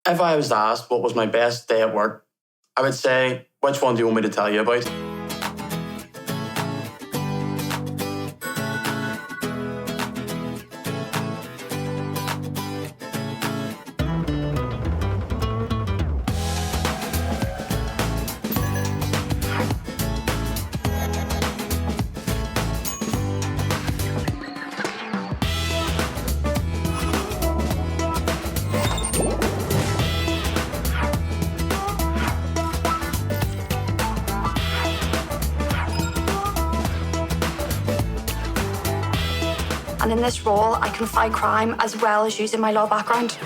If I was asked what was my best day at work, I would say, which one do you want me to tell you about? And in this role, I can fight crime as well as using my law background.